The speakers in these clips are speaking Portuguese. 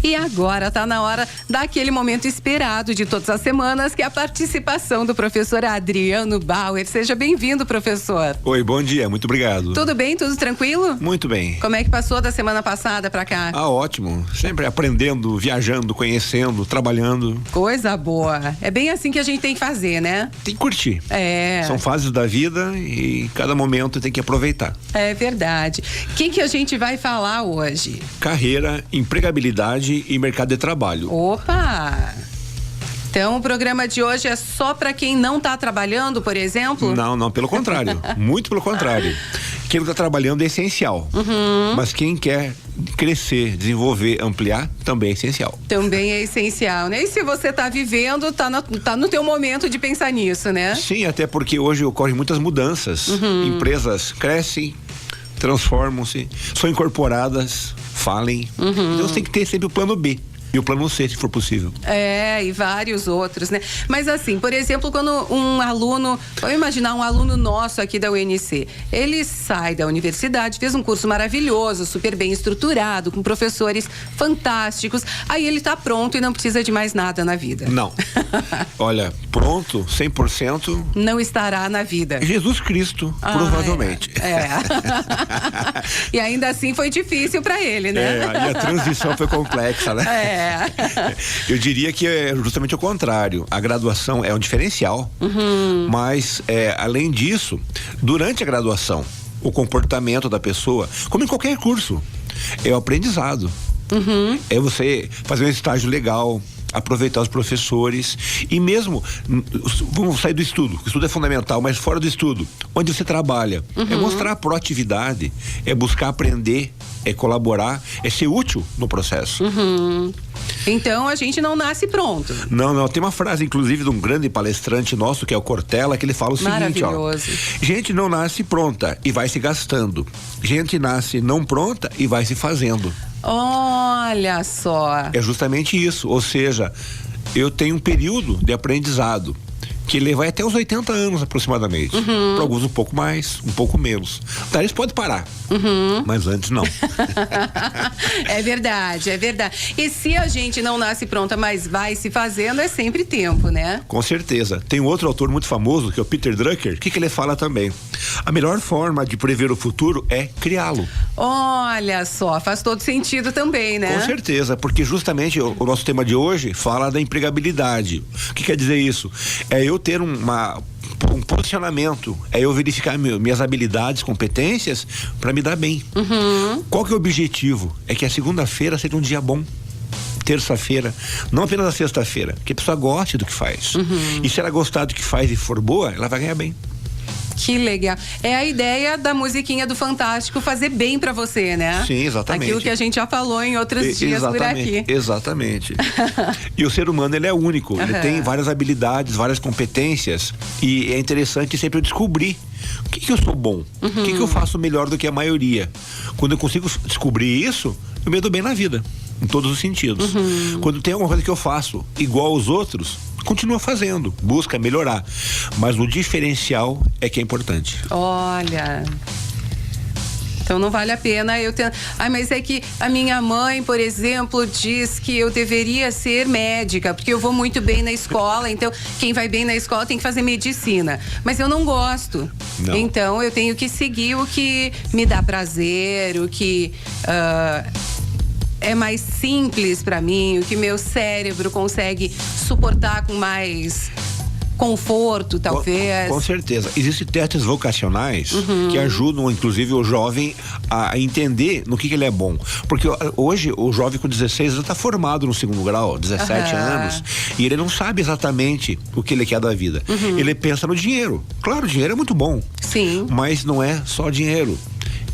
E agora tá na hora daquele momento esperado de todas as semanas, que é a participação do professor Adriano Bauer. Seja bem-vindo, professor. Oi, bom dia, muito obrigado. Tudo bem? Tudo tranquilo? Muito bem. Como é que passou da semana passada pra cá? Ótimo. Sempre aprendendo, viajando, conhecendo, trabalhando. Coisa boa. É bem assim que a gente tem que fazer, né? Tem que curtir. É. São fases da vida e cada momento tem que aproveitar. É verdade. Quem que a gente vai falar hoje? Carreira, empregabilidade e mercado de trabalho. Opa! Então o programa de hoje é só para quem não está trabalhando, por exemplo? Não, pelo contrário. Muito pelo contrário. Quem está trabalhando é essencial. Mas quem quer crescer, desenvolver, ampliar, também é essencial. Também é essencial, né? E se você está vivendo, tá no teu momento de pensar nisso, né? Sim, até porque hoje ocorrem muitas mudanças. Empresas crescem, transformam-se, são incorporadas, falem. Então você tem que ter sempre o plano B. E o plano C, se for possível. É, e vários outros, né? Mas assim, por exemplo, quando um aluno, vamos imaginar um aluno nosso aqui da UNC, ele sai da universidade, fez um curso maravilhoso, super bem estruturado, com professores fantásticos, aí ele tá pronto e não precisa de mais nada na vida. Não. Olha, pronto, 100%. Não estará na vida. Jesus Cristo, provavelmente. E ainda assim foi difícil para ele, né? E a transição foi complexa, né? Eu diria que é justamente o contrário. A graduação é um diferencial, mas além disso, durante a graduação, o comportamento da pessoa, como em qualquer curso, é o aprendizado. É você fazer um estágio legal, aproveitar os professores e mesmo, vamos sair do estudo, o estudo é fundamental, mas fora do estudo, onde você trabalha, é mostrar a proatividade, é buscar aprender, é colaborar, é ser útil no processo. Então a gente não nasce pronto. Não, tem uma frase inclusive de um grande palestrante nosso, que é o Cortella, que ele fala o seguinte, gente não nasce pronta e vai se gastando, gente nasce não pronta e vai se fazendo. Olha só. É justamente isso, ou seja, eu tenho um período de aprendizado que ele vai até os 80 anos aproximadamente. Para alguns um pouco mais, um pouco menos. Daí eles podem parar, mas antes não. É verdade. E se a gente não nasce pronta, mas vai se fazendo, é sempre tempo, né? Com certeza. Tem um outro autor muito famoso, que é o Peter Drucker, o que ele fala também? A melhor forma de prever o futuro é criá-lo. Olha só, faz todo sentido também, né? Com certeza, porque justamente o nosso tema de hoje fala da empregabilidade. O que quer dizer isso? É eu ter um posicionamento, é eu verificar minhas habilidades, competências para me dar bem. Qual que é o objetivo? É que a segunda-feira seja um dia bom, terça-feira, não apenas a sexta-feira, que a pessoa goste do que faz. E se ela gostar do que faz e for boa, ela vai ganhar bem. Que legal. É a ideia da musiquinha do Fantástico fazer bem pra você, né? Sim, exatamente. Aquilo que a gente já falou em outros dias por aqui. Exatamente. E o ser humano, ele é único. Ele tem várias habilidades, várias competências. E é interessante sempre descobrir o que eu sou bom, o que eu faço melhor do que a maioria. Quando eu consigo descobrir isso, eu me dou bem na vida, em todos os sentidos. Quando tem alguma coisa que eu faço igual aos outros, continua fazendo, busca melhorar, mas o diferencial é que é importante. Olha, então não vale a pena eu ter... mas é que a minha mãe, por exemplo, diz que eu deveria ser médica, porque eu vou muito bem na escola, então quem vai bem na escola tem que fazer medicina, mas eu não gosto. Não. Então eu tenho que seguir o que me dá prazer, o que é mais simples para mim, o que meu cérebro consegue suportar com mais conforto, talvez. Com certeza. Existem testes vocacionais que ajudam, inclusive, o jovem a entender no que ele é bom. Porque hoje, o jovem com 16 anos está formado no segundo grau, 17 anos, e ele não sabe exatamente o que ele quer da vida. Ele pensa no dinheiro. Claro, o dinheiro é muito bom. Sim. Mas não é só dinheiro.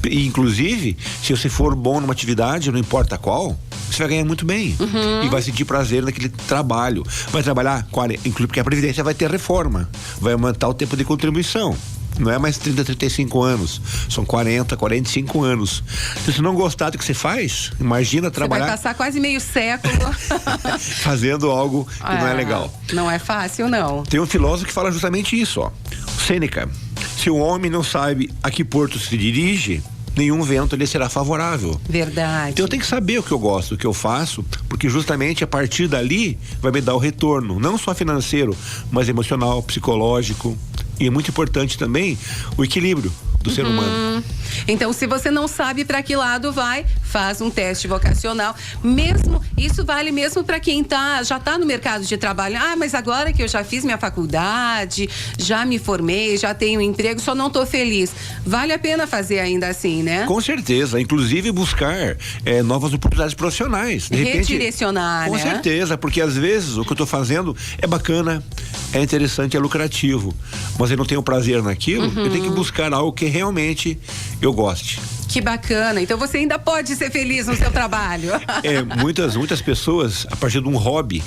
E, inclusive, se você for bom numa atividade, não importa qual, você vai ganhar muito bem. E vai sentir prazer naquele trabalho. Vai trabalhar, inclusive porque a Previdência vai ter reforma, vai aumentar o tempo de contribuição. Não é mais 30, 35 anos, são 40, 45 anos. Se você não gostar do que você faz, imagina trabalhar. Você vai passar quase meio século fazendo algo que não é legal. Não é fácil, não. Tem um filósofo que fala justamente isso, Sêneca. Se o homem não sabe a que porto se dirige, nenhum vento lhe será favorável. Verdade. Então eu tenho que saber o que eu gosto, o que eu faço, porque justamente a partir dali vai me dar o retorno, não só financeiro, mas emocional, psicológico, e é muito importante também o equilíbrio do ser humano. Então, se você não sabe para que lado vai, faz um teste vocacional. Mesmo, isso vale mesmo para quem já tá no mercado de trabalho. Ah, mas agora que eu já fiz minha faculdade, já me formei, já tenho emprego, só não tô feliz. Vale a pena fazer ainda assim, né? Com certeza, inclusive buscar novas oportunidades profissionais. De repente, redirecionar, com certeza, porque às vezes o que eu tô fazendo é bacana, é interessante, é lucrativo, mas eu não tenho prazer naquilo, eu tenho que buscar algo que realmente eu goste. Que bacana, então você ainda pode ser feliz no seu trabalho. Muitas pessoas, a partir de um hobby,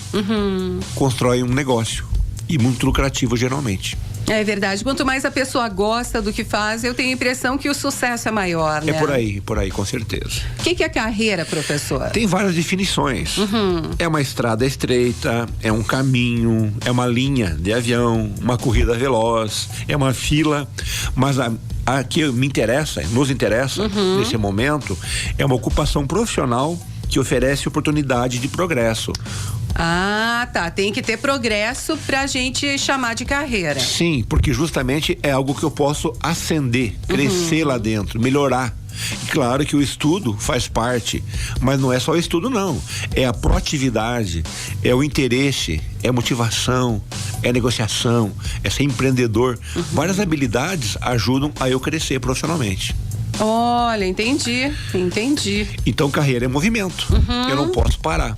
constroem um negócio, e muito lucrativo geralmente. É verdade, quanto mais a pessoa gosta do que faz, eu tenho a impressão que o sucesso é maior, né? É por aí, com certeza. O que é carreira, professor? Tem várias definições. É uma estrada estreita, é um caminho, é uma linha de avião, uma corrida veloz, é uma fila, mas a que nos interessa nesse momento é uma ocupação profissional que oferece oportunidade de progresso. Ah, tá. Tem que ter progresso pra gente chamar de carreira. Sim, porque justamente é algo que eu posso ascender, crescer lá dentro, melhorar. E claro que o estudo faz parte, mas não é só o estudo, não. É a proatividade, é o interesse, é a motivação, é a negociação, é ser empreendedor. Várias habilidades ajudam a eu crescer profissionalmente. Olha, entendi. Então carreira é movimento. Eu não posso parar.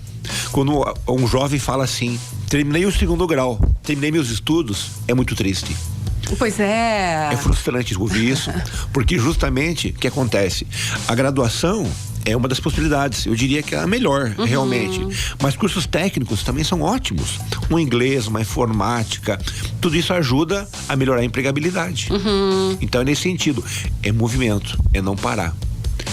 Quando um jovem fala assim, terminei o 2º grau, terminei meus estudos, é muito triste. Pois é. É frustrante ouvir isso, porque justamente o que acontece? A graduação é uma das possibilidades, eu diria que é a melhor, realmente. Mas cursos técnicos também são ótimos. Um inglês, uma informática, tudo isso ajuda a melhorar a empregabilidade. Então é nesse sentido, é movimento, é não parar.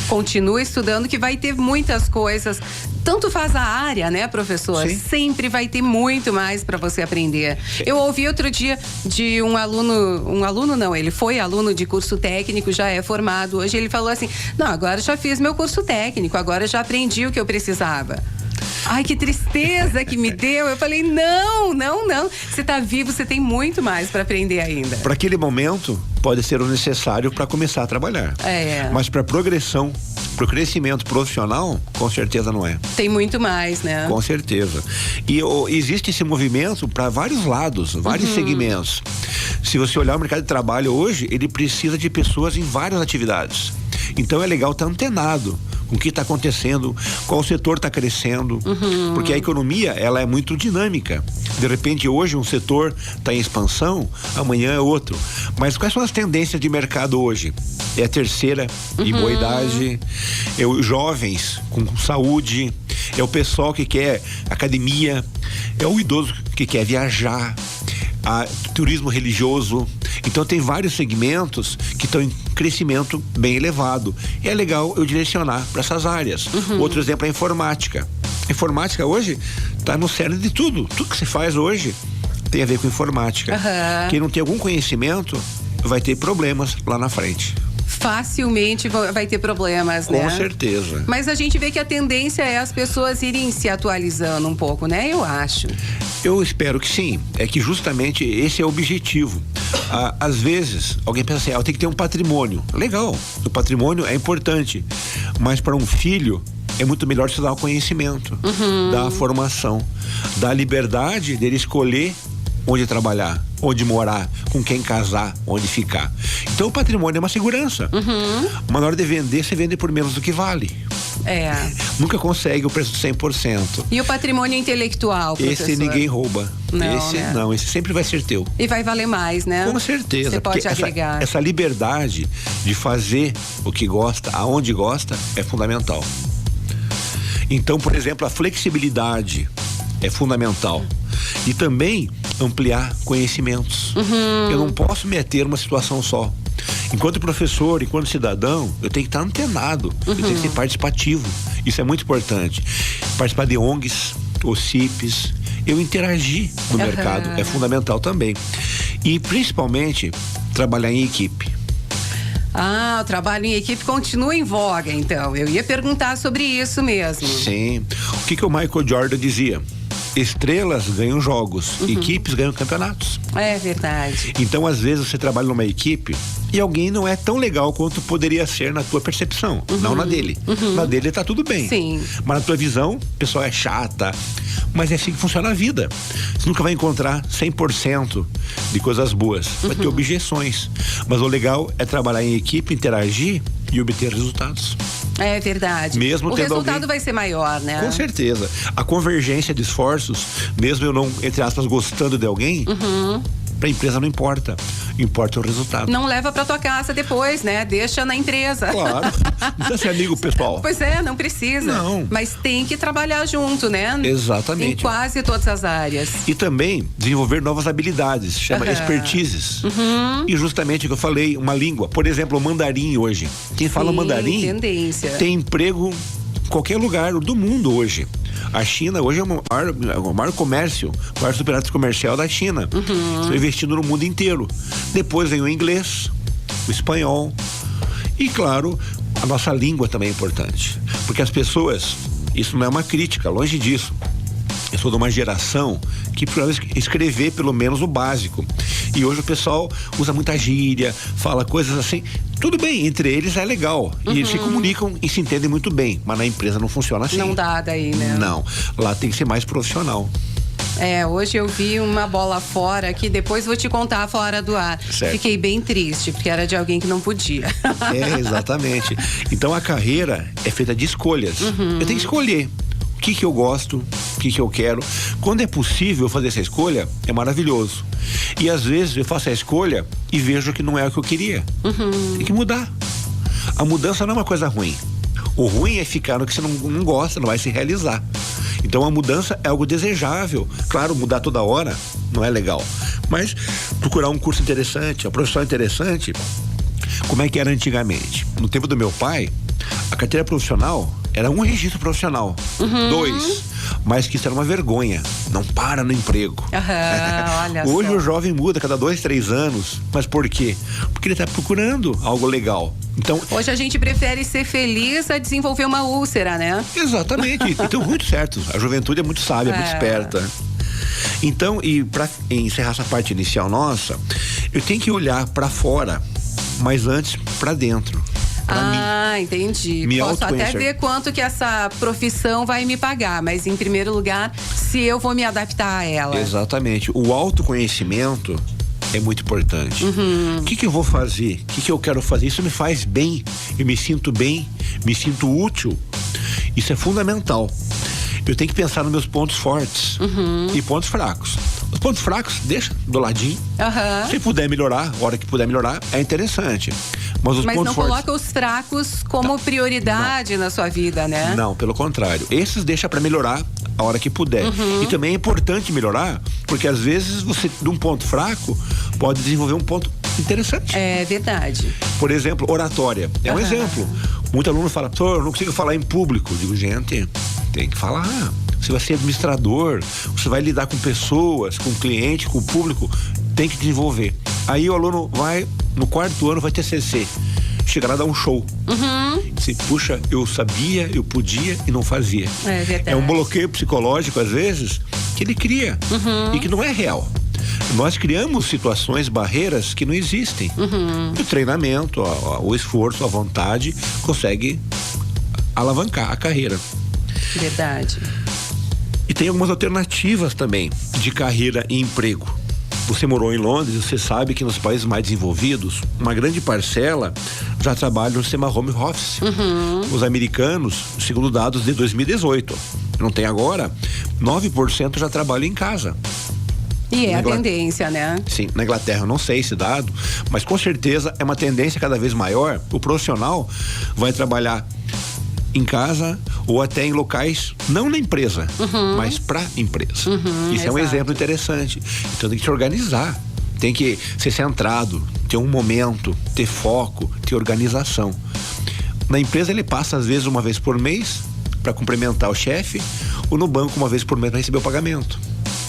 Continua estudando que vai ter muitas coisas. Tanto faz a área, né, professor? Sim. Sempre vai ter muito mais para você aprender. Eu ouvi outro dia de um aluno não, ele foi aluno de curso técnico, já é formado. Hoje ele falou assim, não, agora já fiz meu curso técnico, agora já aprendi o que eu precisava. Ai, que tristeza que me deu. Eu falei, não. Você tá vivo, você tem muito mais para aprender ainda. Para aquele momento, pode ser o necessário para começar a trabalhar. Mas para progressão, para o crescimento profissional, com certeza não é. Tem muito mais, né? Com certeza. E existe esse movimento para vários lados, vários segmentos. Se você olhar o mercado de trabalho hoje, ele precisa de pessoas em várias atividades. Então é legal estar antenado com o que está acontecendo, qual setor está crescendo, porque a economia, ela é muito dinâmica. De repente hoje um setor está em expansão, amanhã é outro. Mas quais são as tendências de mercado hoje? É a terceira em boa idade, é os jovens com saúde, é o pessoal que quer academia, é o idoso que quer viajar, turismo religioso. Então tem vários segmentos que estão em crescimento bem elevado. E é legal eu direcionar para essas áreas. Outro exemplo é a informática. A informática hoje está no cerne de tudo. Tudo que se faz hoje tem a ver com informática. Quem não tem algum conhecimento vai ter problemas lá na frente. Facilmente vai ter problemas, né? Com certeza. Mas a gente vê que a tendência é as pessoas irem se atualizando um pouco, né? Eu acho. Eu espero que sim. É que justamente esse é o objetivo. Às vezes, alguém pensa assim, eu tenho que ter um patrimônio. Legal, o patrimônio é importante. Mas para um filho, é muito melhor você dar o conhecimento, dar a formação, dar a liberdade dele escolher onde trabalhar, onde morar, com quem casar, onde ficar. Então o patrimônio é uma segurança. Mas na hora de vender, você vende por menos do que vale. Nunca consegue o preço de 100%. E o patrimônio intelectual, professor? Esse ninguém rouba. Não, esse sempre vai ser teu. E vai valer mais, né? Com certeza. Você pode agregar. Essa liberdade de fazer o que gosta, aonde gosta, é fundamental. Então, por exemplo, a flexibilidade é fundamental. E também ampliar conhecimentos. Eu não posso me ater a uma situação só. Enquanto professor, enquanto cidadão, eu tenho que estar antenado, eu tenho que ser participativo. Isso é muito importante. Participar de ONGs, OCIPs, eu interagir no mercado é fundamental também. E principalmente trabalhar em equipe. Ah, o trabalho em equipe continua em voga, então. Eu ia perguntar sobre isso mesmo. Sim. O que o Michael Jordan dizia? Estrelas ganham jogos, equipes ganham campeonatos. É verdade. Então, às vezes, você trabalha numa equipe e alguém não é tão legal quanto poderia ser na tua percepção, não na dele. Na dele tá tudo bem. Sim. Mas na tua visão, o pessoal é chata. Mas é assim que funciona a vida. Você nunca vai encontrar 100% de coisas boas. Vai ter objeções. Mas o legal é trabalhar em equipe, interagir e obter resultados. É verdade. Mesmo o tendo resultado alguém... vai ser maior, né? Com certeza. A convergência de esforços, mesmo eu não, entre aspas, gostando de alguém, pra empresa não importa. Importa o resultado. Não leva pra tua casa depois, né? Deixa na empresa. Claro. Não precisa ser amigo pessoal. Pois é, não precisa. Não. Mas tem que trabalhar junto, né? Exatamente. Em quase todas as áreas. E também desenvolver novas habilidades, chama expertises. E justamente o que eu falei, uma língua. Por exemplo, o mandarim hoje. Quem fala mandarim tendência. Tem emprego em qualquer lugar do mundo hoje. A China hoje é o maior comércio, o maior superávit comercial da China. Estão investindo no mundo inteiro. Depois vem o inglês, o espanhol e, claro, a nossa língua também é importante. Porque as pessoas, isso não é uma crítica, longe disso. Eu sou de uma geração que precisa escrever pelo menos o básico. E hoje o pessoal usa muita gíria, fala coisas assim. Tudo bem, entre eles é legal. E eles se comunicam e se entendem muito bem. Mas na empresa não funciona assim. Não dá daí, né? Não. Lá tem que ser mais profissional. Hoje eu vi uma bola fora que depois vou te contar fora do ar. Certo. Fiquei bem triste, porque era de alguém que não podia. Exatamente. Então a carreira é feita de escolhas. Eu tenho que escolher o que eu gosto, o que eu quero. Quando é possível fazer essa escolha, é maravilhoso. E às vezes eu faço a escolha e vejo que não é o que eu queria. Tem que mudar. A mudança não é uma coisa ruim. O ruim é ficar no que você não gosta, não vai se realizar. Então a mudança é algo desejável. Claro, mudar toda hora não é legal. Mas procurar um curso interessante, uma profissão interessante, como é que era antigamente? No tempo do meu pai, a carteira profissional era um registro profissional. 2. Mas que isso era uma vergonha. Não para no emprego. Olha Hoje só. o jovem muda cada 2, 3 anos. Mas por quê? Porque ele está procurando algo legal. Então, hoje a gente prefere ser feliz a desenvolver uma úlcera, né? Exatamente. E estão muito certos. A juventude é muito sábia, muito esperta. Então, e para encerrar essa parte inicial nossa, eu tenho que olhar para fora, mas antes para dentro. Entendi. Posso até ver quanto que essa profissão vai me pagar, mas em primeiro lugar, se eu vou me adaptar a ela. Exatamente. O autoconhecimento é muito importante. O que eu vou fazer? O que eu quero fazer? Isso me faz bem, eu me sinto bem, me sinto útil. Isso é fundamental. Eu tenho que pensar nos meus pontos fortes e pontos fracos. Os pontos fracos, deixa do ladinho. Se puder melhorar, a hora que puder melhorar, é interessante. Mas não fortes... coloca os fracos como prioridade na sua vida, né? Não, pelo contrário. Esses deixa para melhorar a hora que puder. E também é importante melhorar, porque às vezes você, de um ponto fraco, pode desenvolver um ponto interessante. É verdade. Por exemplo, oratória. É um exemplo. Muito aluno fala, eu não consigo falar em público. Eu digo, gente, tem que falar. Você vai ser administrador, você vai lidar com pessoas, com cliente, com o público, tem que desenvolver. Aí o aluno vai, no 4º ano, vai ter TCC. Chega lá a dar um show. Você, puxa, eu sabia, eu podia e não fazia. É verdade. É um bloqueio psicológico, às vezes, que ele cria e que não é real. Nós criamos situações, barreiras que não existem. O treinamento, o esforço, a vontade consegue alavancar a carreira. Verdade. E tem algumas alternativas também de carreira e emprego. Você morou em Londres, você sabe que nos países mais desenvolvidos, uma grande parcela já trabalha no sistema home office. Os americanos, segundo dados de 2018, não tem agora, 9% já trabalham em casa. E é a tendência, né? Sim, na Inglaterra eu não sei esse dado, mas com certeza é uma tendência cada vez maior. O profissional vai trabalhar em casa ou até em locais, não na empresa, mas para empresa. Isso é um exemplo interessante. Então tem que se organizar, tem que ser centrado, ter um momento, ter foco, ter organização. Na empresa ele passa às vezes uma vez por mês para cumprimentar o chefe, ou no banco uma vez por mês para receber o pagamento.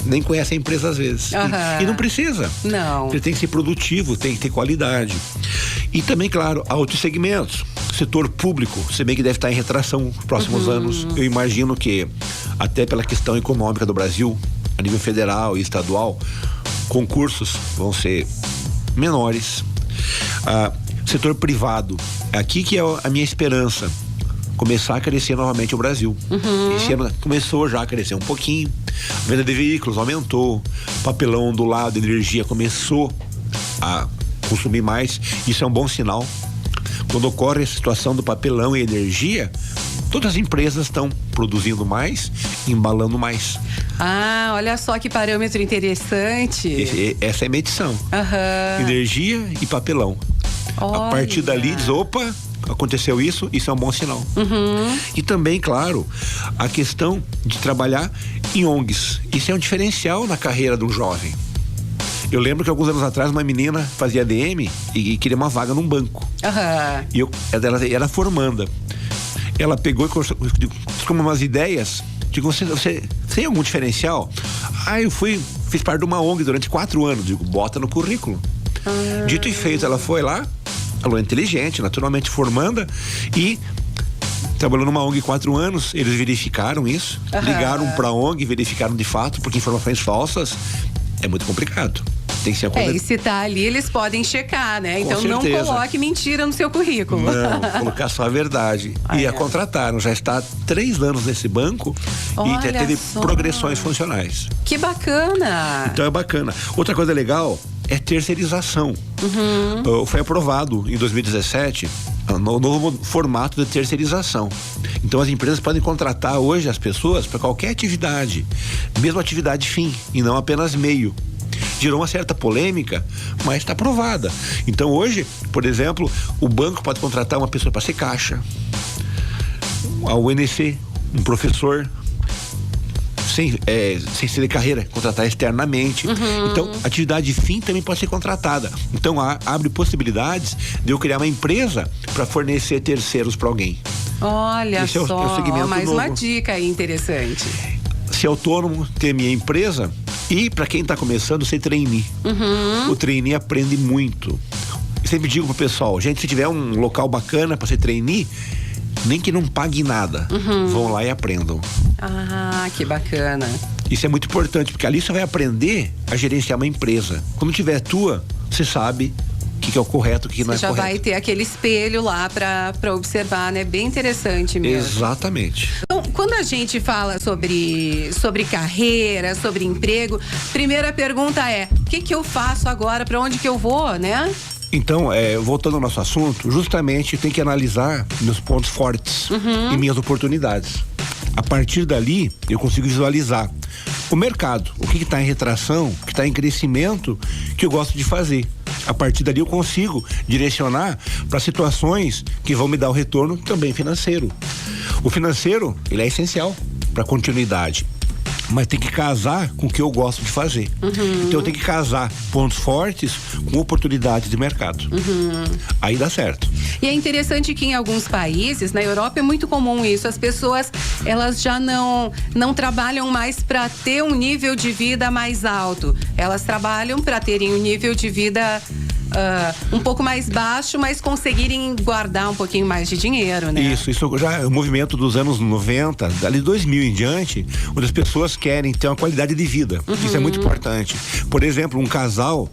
Nem conhece a empresa às vezes. E não precisa. Não. Ele tem que ser produtivo, tem que ter qualidade. E também, claro, há outros segmentos. Setor público, se bem que deve estar em retração nos próximos anos. Eu imagino que, até pela questão econômica do Brasil, a nível federal e estadual, concursos vão ser menores. Setor privado, aqui que é a minha esperança, começar a crescer novamente o Brasil. Esse ano começou já a crescer um pouquinho, a venda de veículos aumentou, papelão do lado, energia começou a consumir mais, isso é um bom sinal. Quando ocorre a situação do papelão e energia, todas as empresas estão produzindo mais, embalando mais. Olha só que parâmetro interessante. Essa é a medição. Energia e papelão. A partir dali diz, opa, aconteceu isso é um bom sinal. E também, claro, a questão de trabalhar em ONGs. Isso é um diferencial na carreira do jovem. Eu lembro que alguns anos atrás uma menina fazia ADM e queria uma vaga num banco. E ela era formanda. Ela pegou e com umas ideias. Digo, você tem algum diferencial? Eu fiz parte de uma ONG durante 4 anos. Digo, bota no currículo. Dito e feito, ela foi lá, ela é inteligente, naturalmente formanda, e trabalhou numa ONG 4 anos, eles verificaram isso, ligaram pra ONG, verificaram de fato, porque informações falsas é muito complicado. Tem que ser e se tá ali, eles podem checar, né? Então não coloque mentira no seu currículo. Não, colocar só a verdade. E a contrataram, já está há 3 anos nesse banco e teve progressões funcionais. Que bacana! Então é bacana. Outra coisa legal é terceirização. Foi aprovado em 2017 o novo formato de terceirização. Então as empresas podem contratar hoje as pessoas para qualquer atividade, mesmo atividade fim, e não apenas meio. Gerou uma certa polêmica, mas está aprovada. Então hoje, por exemplo, o banco pode contratar uma pessoa para ser caixa, a UNC, um professor sem ser de carreira, contratar externamente. Então, atividade fim também pode ser contratada. Então, abre possibilidades de eu criar uma empresa para fornecer terceiros para alguém. Olha esse só, é o segmento mais novo. Uma dica aí interessante. Ser autônomo, ter minha empresa, e para quem está começando, ser trainee. O trainee aprende muito. Eu sempre digo pro pessoal, gente, se tiver um local bacana para ser trainee, nem que não pague nada, vão lá e aprendam. Que bacana. Isso é muito importante, porque ali você vai aprender a gerenciar uma empresa. Quando tiver tua, você sabe o que é o correto, o que não é correto. Você já vai ter aquele espelho lá para observar, né? Bem interessante mesmo. Exatamente. Então, quando a gente fala sobre carreira, sobre emprego, primeira pergunta é, o que eu faço agora, para onde que eu vou, né? Então, voltando ao nosso assunto, justamente tem que analisar meus pontos fortes e minhas oportunidades. A partir dali, eu consigo visualizar o mercado, o que está em retração, o que está em crescimento, que eu gosto de fazer. A partir dali eu consigo direcionar para situações que vão me dar o retorno também financeiro. O financeiro, ele é essencial para continuidade, mas tem que casar com o que eu gosto de fazer. Então eu tenho que casar pontos fortes com oportunidades de mercado. Aí dá certo. E é interessante que em alguns países, na Europa é muito comum isso, as pessoas, elas já não trabalham mais para ter um nível de vida mais alto, elas trabalham para terem um nível de vida um pouco mais baixo, mas conseguirem guardar um pouquinho mais de dinheiro, né? Isso já é um movimento dos anos 90, dali 2000 em diante, onde as pessoas querem ter uma qualidade de vida. Isso é muito importante. Por exemplo, um casal,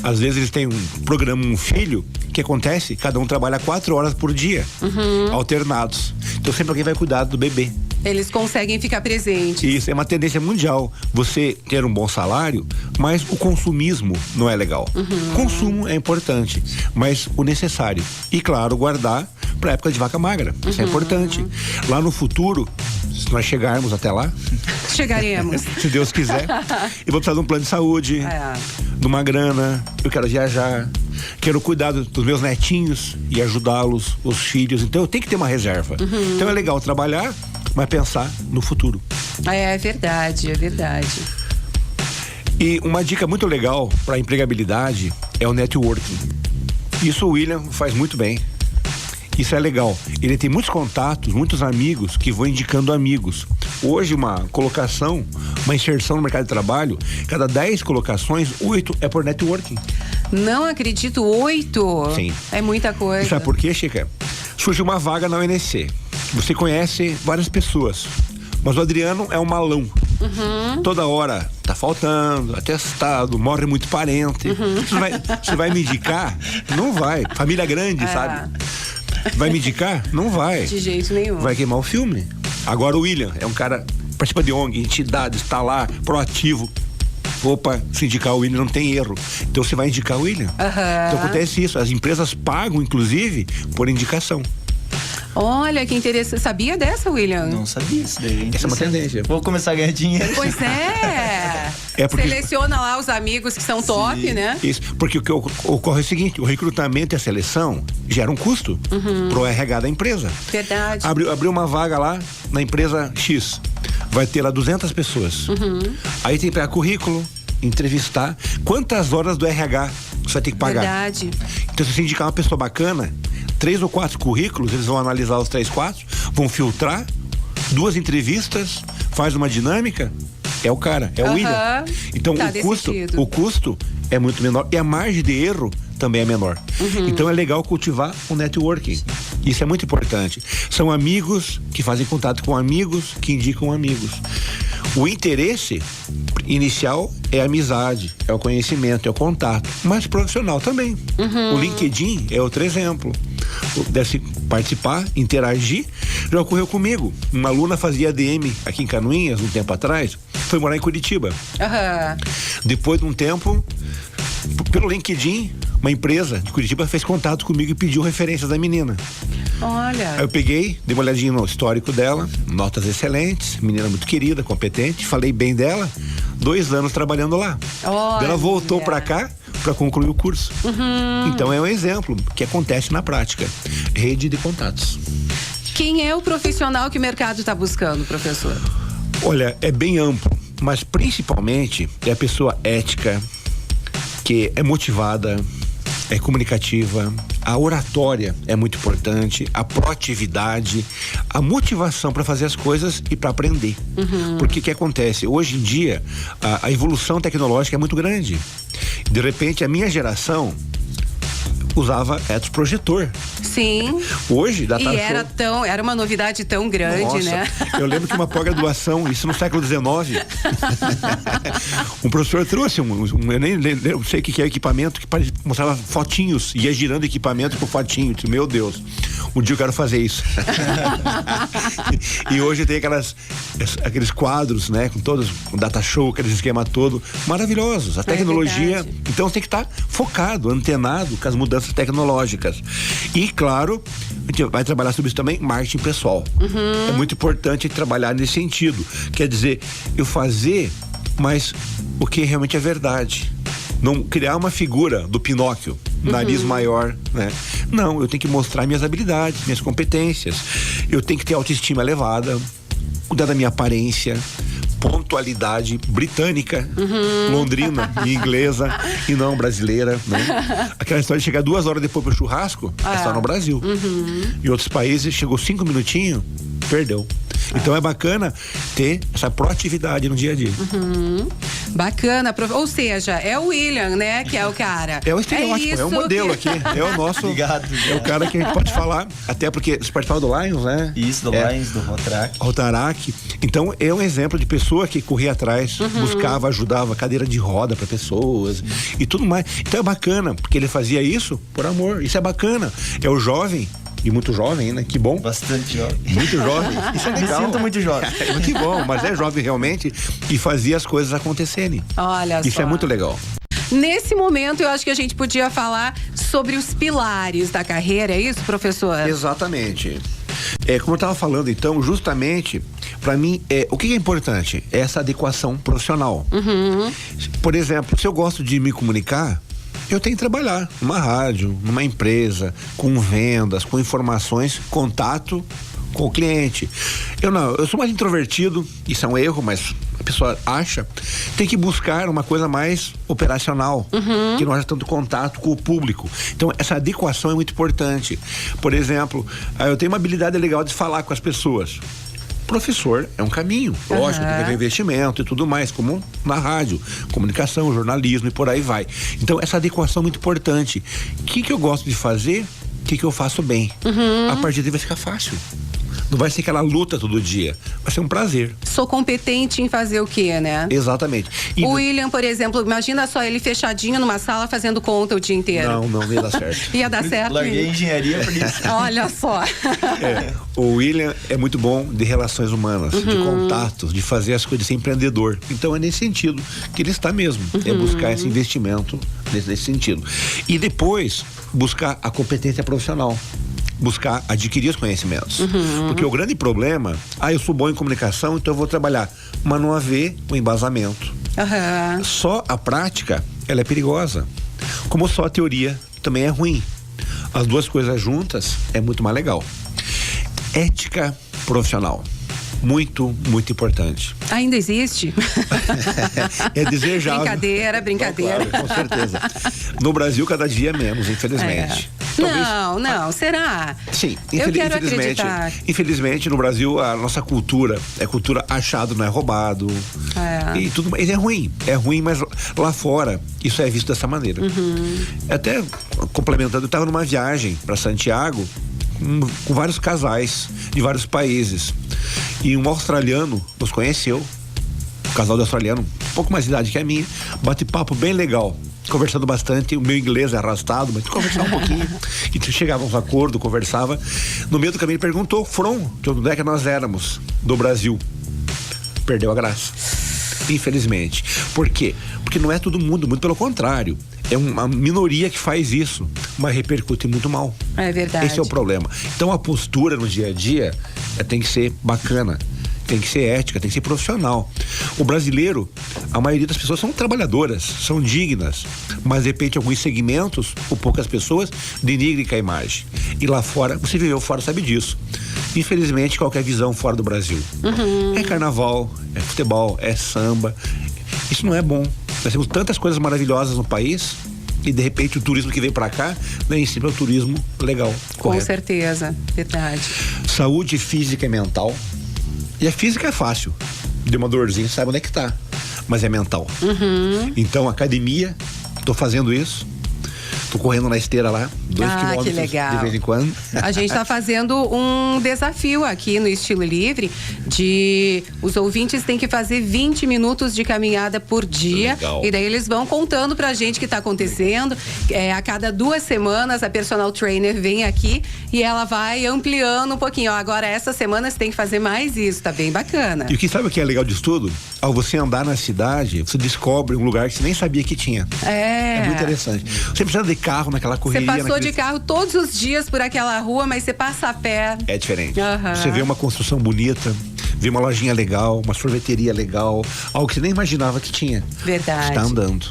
às vezes eles têm um filho, o que acontece? Cada um trabalha 4 horas por dia, alternados. Então sempre alguém vai cuidar do bebê. Eles conseguem ficar presentes. Isso, é uma tendência mundial. Você ter um bom salário, mas o consumismo não é legal. Consumo é importante, mas o necessário. E claro, guardar para época de vaca magra. Isso é importante. Lá no futuro, se nós chegarmos até lá, chegaremos. Se Deus quiser. Eu vou precisar de um plano de saúde, de uma grana, eu quero viajar, quero cuidar dos meus netinhos e ajudá-los, os filhos. Então eu tenho que ter uma reserva. Então é legal trabalhar, mas pensar no futuro. É verdade, é verdade. E uma dica muito legal para empregabilidade é o networking. Isso o William faz muito bem. Isso é legal. Ele tem muitos contatos, muitos amigos que vão indicando amigos. Hoje uma colocação, uma inserção no mercado de trabalho, cada 10 colocações, 8 é por networking. Não acredito, 8? Sim. É muita coisa. E sabe por quê, Chica? Surgiu uma vaga na UNC. Você conhece várias pessoas, mas o Adriano é um malão. Toda hora tá faltando, atestado, morre muito parente. Você vai me indicar? Não vai. Família grande, sabe? Vai me indicar? Não vai. De jeito nenhum. Vai queimar o filme. Agora o William é um cara, participa de ONG, entidades, está lá, proativo. Opa, se indicar o William não tem erro. Então você vai indicar o William. Então acontece isso. As empresas pagam, inclusive, por indicação. Olha, que interessante. Sabia dessa, William? Não sabia isso daí. Essa é uma tendência. Vou começar a ganhar dinheiro. Pois é. Porque... Seleciona lá os amigos que são top, né? Isso, porque o que ocorre é o seguinte, o recrutamento e a seleção gera um custo pro RH da empresa. Verdade. Abriu uma vaga lá na empresa X, vai ter lá 200 pessoas. Aí tem que pegar currículo, entrevistar. Quantas horas do RH você vai ter que pagar? Verdade. Então, se você indicar uma pessoa bacana, 3 ou 4 currículos, eles vão analisar os 3, 4, vão filtrar, 2 entrevistas, faz uma dinâmica, é o cara, é o William. Então o custo é muito menor e a margem de erro também é menor. Então é legal cultivar o networking. Isso é muito importante. São amigos que fazem contato com amigos que indicam amigos. O interesse inicial é a amizade, é o conhecimento, é o contato, mas profissional também. O LinkedIn é outro exemplo. Deve participar, interagir. Já ocorreu comigo. Uma aluna fazia ADM aqui em Canoinhas, um tempo atrás, foi morar em Curitiba. Depois de um tempo, pelo LinkedIn, uma empresa de Curitiba fez contato comigo e pediu referências da menina. Olha. Aí eu peguei, dei uma olhadinha no histórico dela, notas excelentes, menina muito querida, competente, falei bem dela, 2 anos trabalhando lá. Olha. Ela voltou pra cá para concluir o curso. Então é um exemplo que acontece na prática. Rede de contatos. Quem é o profissional que o mercado está buscando, professor? Olha, é bem amplo, mas principalmente é a pessoa ética, que é motivada, é comunicativa, a oratória é muito importante, a proatividade, a motivação para fazer as coisas e para aprender. Porque o que acontece? Hoje em dia, a evolução tecnológica é muito grande. De repente, a minha geração usava retroprojetor. Sim. Hoje, e era uma novidade tão grande, nossa, né? Eu lembro que uma pós-graduação, isso no século XIX, um professor trouxe eu nem lembro, sei o que é equipamento, que mostrava fotinhos, ia girando equipamento com fotinho. Meu Deus, um dia eu quero fazer isso. E hoje tem aqueles quadros, né, com todos, o data show, aqueles esquema todo, maravilhosos. A tecnologia, então você tem que estar focado, antenado com as mudanças tecnológicas. E claro, a gente vai trabalhar sobre isso também, marketing pessoal. É muito importante trabalhar nesse sentido. Quer dizer, eu fazer, mas o que realmente é verdade. Não criar uma figura do Pinóquio, nariz maior, né? Não, eu tenho que mostrar minhas habilidades, minhas competências. Eu tenho que ter autoestima elevada, cuidar da minha aparência, pontualidade britânica, londrina e inglesa e não brasileira, né? Aquela história de chegar 2 horas depois pro churrasco é só no Brasil. Em outros países chegou 5 minutinhos, perdeu. Então é bacana ter essa proatividade no dia a dia. Bacana, ou seja, é o William, né, que é o cara. É o estereótipo, é o modelo aqui, é o nosso. Obrigado. É o cara que a gente pode falar, até porque você participava do Lions, né? Isso, do Lions, do Rotaract. Então é um exemplo de pessoa que corria atrás, buscava, ajudava, cadeira de roda para pessoas e tudo mais. Então é bacana, porque ele fazia isso por amor. Isso é bacana. É o jovem. E muito jovem, né? Que bom. Bastante jovem. Muito jovem. Isso é legal. Me sinto muito jovem. Que bom, mas é jovem realmente e fazia as coisas acontecerem. Olha só. Isso é muito legal. Nesse momento, eu acho que a gente podia falar sobre os pilares da carreira, é isso, professor? Exatamente. Como eu estava falando, então, justamente, para mim, o que é importante? É essa adequação profissional. Por exemplo, se eu gosto de me comunicar, eu tenho que trabalhar numa rádio, numa empresa, com vendas, com informações, contato com o cliente. Eu sou mais introvertido, isso é um erro, mas a pessoa acha, tem que buscar uma coisa mais operacional, que não haja tanto contato com o público. Então, essa adequação é muito importante. Por exemplo, eu tenho uma habilidade legal de falar com as pessoas. Professor é um caminho, lógico, tem que haver investimento e tudo mais, como na rádio, comunicação, jornalismo e por aí vai. Então, essa adequação é muito importante. O que eu gosto de fazer, o que eu faço bem. A partir daí vai ficar fácil. Não vai ser aquela luta todo dia. Vai ser um prazer. Sou competente em fazer o quê, né? Exatamente. E o William, por exemplo, imagina só ele fechadinho numa sala fazendo conta o dia inteiro. Não ia dar certo. Ia dar certo. Larguei a engenharia por isso. Olha só. O William é muito bom de relações humanas, de contatos, de fazer as coisas, de ser empreendedor. Então é nesse sentido que ele está mesmo. É buscar esse investimento nesse sentido. E depois, buscar a competência profissional. Buscar adquirir os conhecimentos. Porque o grande problema, eu sou bom em comunicação, então eu vou trabalhar. Mas não haver o embasamento. Só a prática, ela é perigosa. Como só a teoria também é ruim. As duas coisas juntas é muito mais legal. Ética profissional. Muito, muito importante. Ainda existe? É desejável. Brincadeira. Claro, com certeza. No Brasil, cada dia menos, infelizmente. Talvez... Não, será? Sim, eu quero acreditar. Infelizmente, no Brasil, a nossa cultura é cultura achado, não é roubado. E tudo, mas é ruim, mas lá fora isso é visto dessa maneira. Até complementando, eu estava numa viagem para Santiago com vários casais de vários países. E um australiano nos conheceu, um casal de australiano, um pouco mais de idade que a minha, bate-papo bem legal, conversando bastante. O meu inglês é arrastado, mas conversava um pouquinho. E chegávamos a um acordo, conversava. No meio do caminho ele perguntou, de onde é que nós éramos? Do Brasil. Perdeu a graça. Infelizmente. Por quê? Porque não é todo mundo, muito pelo contrário. É uma minoria que faz isso, mas repercute muito mal. É verdade. Esse é o problema. Então a postura no dia a dia tem que ser bacana, tem que ser ética, tem que ser profissional. O brasileiro, a maioria das pessoas são trabalhadoras, são dignas, mas de repente alguns segmentos, ou poucas pessoas, denigrem a imagem. E lá fora, você viveu fora, sabe disso. Infelizmente, qualquer visão fora do Brasil. É carnaval, é futebol, é samba. Isso não é bom. Nós temos tantas coisas maravilhosas no país e de repente o turismo que vem pra cá nem sempre é o turismo legal. Com certeza, verdade. Saúde física e mental. E a física é fácil. Deu uma dorzinha, sabe onde é que tá. Mas é mental. Então, academia, tô fazendo isso. Tô correndo na esteira lá, 2 quilômetros que legal. De vez em quando. A gente tá fazendo um desafio aqui no Estilo Livre de os ouvintes têm que fazer 20 minutos de caminhada por dia. Legal. E daí eles vão contando pra gente o que tá acontecendo. A cada 2 semanas a personal trainer vem aqui e ela vai ampliando um pouquinho. Agora essa semana você tem que fazer mais isso, tá bem bacana. E sabe o que é legal disso tudo? Ao você andar na cidade, você descobre um lugar que você nem sabia que tinha. É muito interessante. Você precisa de carro naquela correria. Você passou de carro todos os dias por aquela rua, mas você passa a pé. É diferente. Você vê uma construção bonita, vê uma lojinha legal, uma sorveteria legal, algo que você nem imaginava que tinha. Verdade. Você tá andando.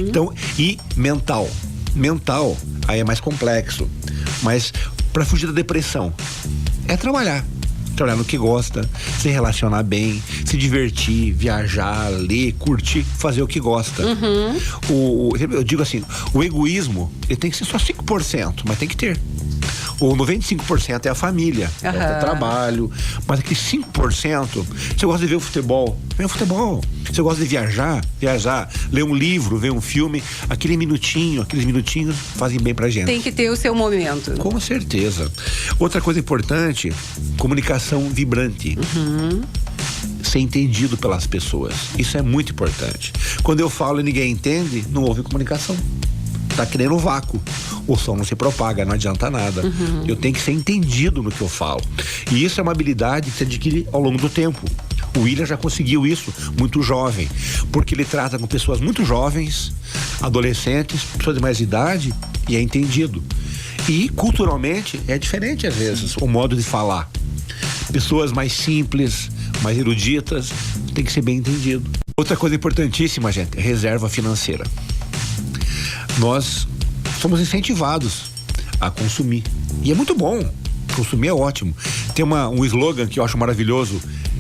Então, e mental. Mental, aí é mais complexo. Mas para fugir da depressão, é trabalhar no que gosta, se relacionar bem, se divertir, viajar, ler, curtir, fazer o que gosta. Eu digo assim, o egoísmo, ele tem que ser só 5%, mas tem que ter. O 95% é a família, é o trabalho, mas aquele 5%, você gosta de ver o futebol, vê o futebol. Você gosta de viajar, ler um livro, ver um filme, aqueles minutinhos fazem bem pra gente. Tem que ter o seu momento. Com certeza. Outra coisa importante, comunicação vibrante. Ser entendido pelas pessoas. Isso é muito importante. Quando eu falo e ninguém entende, não houve comunicação. Tá querendo um vácuo. O som não se propaga, não adianta nada. Eu tenho que ser entendido no que eu falo. E isso é uma habilidade que se adquire ao longo do tempo. O William já conseguiu isso muito jovem, porque ele trata com pessoas muito jovens, adolescentes, pessoas de mais idade, e é entendido. E culturalmente é diferente às vezes o modo de falar. Pessoas mais simples, mais eruditas, tem que ser bem entendido. Outra coisa importantíssima, gente, é reserva financeira. Nós somos incentivados a consumir. E é muito bom. Consumir é ótimo. Tem um slogan que eu acho maravilhoso: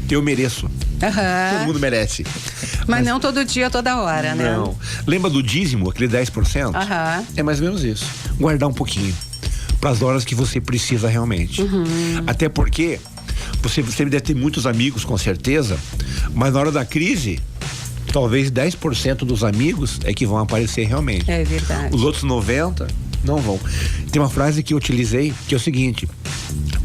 eu mereço. Todo mundo merece. Mas não todo dia, toda hora, né? Não. Lembra do dízimo, aquele 10%? É mais ou menos isso. Guardar um pouquinho para as horas que você precisa realmente. Até porque Você deve ter muitos amigos, com certeza, mas na hora da crise, talvez 10% dos amigos é que vão aparecer realmente. É verdade. Os outros 90% não vão. Tem uma frase que eu utilizei, que é o seguinte: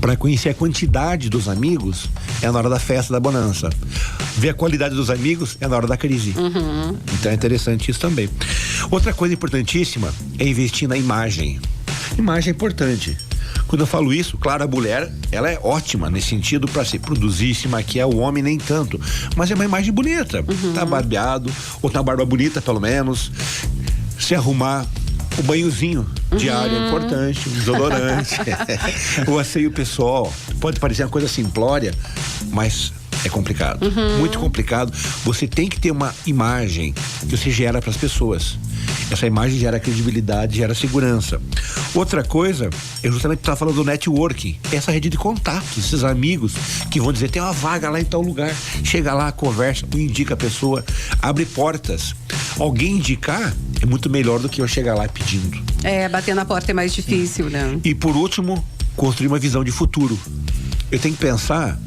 para conhecer a quantidade dos amigos é na hora da festa, da bonança. Ver a qualidade dos amigos é na hora da crise. Então é interessante isso também. Outra coisa importantíssima é investir na imagem. Imagem é importante. Quando eu falo isso, claro, a mulher, ela é ótima nesse sentido para se produzir, se maquiar, o homem nem tanto. Mas é uma imagem bonita. Tá barbeado, ou tá barba bonita pelo menos. Se arrumar, o banhozinho diário é importante, o desodorante. O asseio pessoal pode parecer uma coisa simplória, mas é complicado, muito complicado. Você tem que ter uma imagem que você gera para as pessoas. Essa imagem gera credibilidade, gera segurança. Outra coisa, eu justamente estava falando do networking, essa rede de contatos, esses amigos que vão dizer, tem uma vaga lá em tal lugar, chega lá, conversa, indica a pessoa, abre portas. Alguém indicar é muito melhor do que eu chegar lá pedindo. Bater na porta é mais difícil, né? E por último, construir uma visão de futuro. Eu tenho que pensar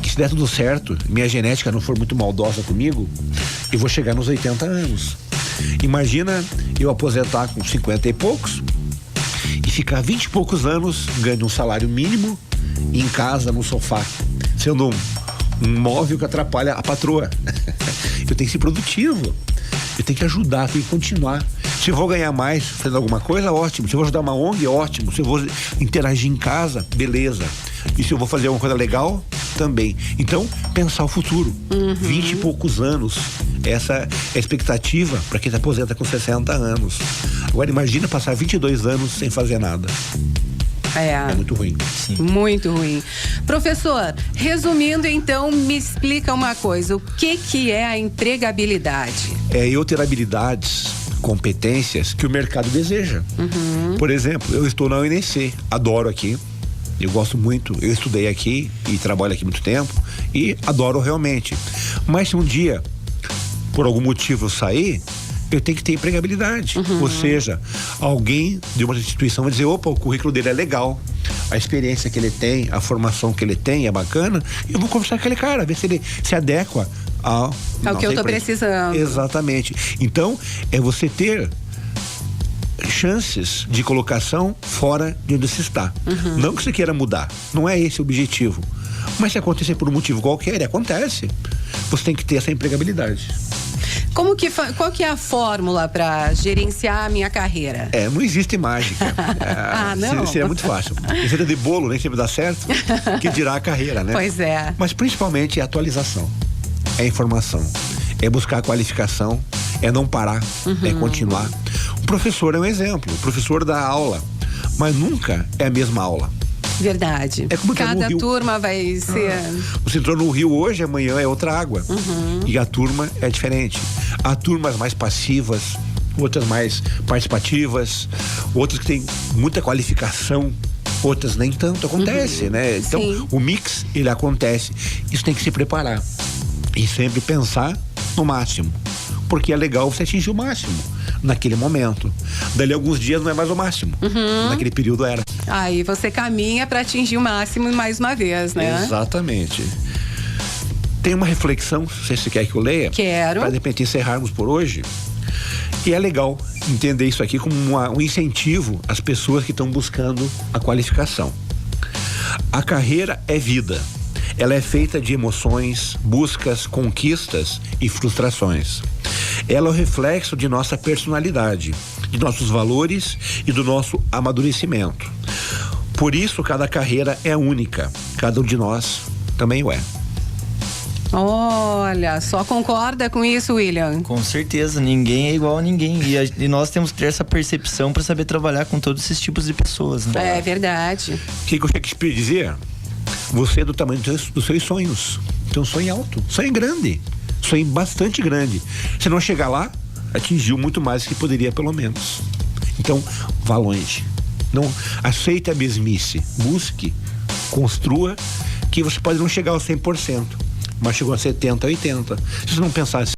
que se der tudo certo, minha genética não for muito maldosa comigo, eu vou chegar nos 80 anos. Imagina eu aposentar com 50 e poucos e ficar 20 e poucos anos ganhando um salário mínimo em casa, no sofá, sendo um móvel que atrapalha a patroa. Eu tenho que ser produtivo, eu tenho que ajudar, tenho que continuar. Se eu vou ganhar mais fazendo alguma coisa, ótimo. Se eu vou ajudar uma ONG, ótimo. Se eu vou interagir em casa, beleza. E se eu vou fazer alguma coisa legal, também. Então, pensar o futuro. 20 e poucos anos. Essa é a expectativa para quem se aposenta com 60 anos. Agora, imagina passar 22 anos sem fazer nada. É muito ruim. Sim. Muito ruim. Professor, resumindo então, me explica uma coisa. O que é a empregabilidade? É eu ter habilidades, competências que o mercado deseja. Por exemplo, eu estou na UNC, adoro aqui. Eu gosto muito, eu estudei aqui e trabalho aqui há muito tempo e adoro realmente. Mas se um dia, por algum motivo, eu sair, eu tenho que ter empregabilidade. Ou seja, alguém de uma instituição vai dizer, opa, o currículo dele é legal, a experiência que ele tem, a formação que ele tem é bacana, eu vou conversar com aquele cara, ver se ele se adequa ao que eu tô precisando. Exatamente. Então, é você ter chances de colocação fora de onde se está. Não que você queira mudar, não é esse o objetivo. Mas se acontecer por um motivo qualquer, acontece, você tem que ter essa empregabilidade. Qual que é a fórmula para gerenciar a minha carreira? Não existe mágica. Não? Seria muito fácil. Receita de bolo nem sempre dá certo, que dirá a carreira, né? Pois é. Mas principalmente é a atualização, é informação, é buscar a qualificação, é não parar, é continuar. O professor é um exemplo, o professor dá aula, mas nunca é a mesma aula. Verdade. É como cada turma vai ser... Você entrou no rio hoje, amanhã é outra água. E a turma é diferente. Há turmas mais passivas, outras mais participativas, outras que têm muita qualificação, outras nem tanto. Acontece, né? Então, sim, o mix, ele acontece. Isso tem que se preparar. E sempre pensar no máximo. Porque é legal você atingir o máximo naquele momento. Dali a alguns dias não é mais o máximo. Naquele período era. Aí você caminha para atingir o máximo mais uma vez, né? Exatamente. Tem uma reflexão, não sei se você quer que eu leia. Quero. Para de repente encerrarmos por hoje. E é legal entender isso aqui como um incentivo às pessoas que estão buscando a qualificação. A carreira é vida. Ela é feita de emoções, buscas, conquistas e frustrações. Ela é o reflexo de nossa personalidade, de nossos valores e do nosso amadurecimento. Por isso, cada carreira é única. Cada um de nós também o é. Olha, só concorda com isso, William? Com certeza, ninguém é igual a ninguém. E nós temos que ter essa percepção para saber trabalhar com todos esses tipos de pessoas, né? É verdade. O que eu Shakespeare dizia? Você é do tamanho dos seus sonhos. Tem um sonho alto, sonho grande, sonho bastante grande. Se não chegar lá, atingiu muito mais do que poderia, pelo menos. Então, vá longe. Não aceite a mesmice. Busque, construa, que você pode não chegar aos 100%, mas chegou a 70%, 80%. Se você não pensar assim,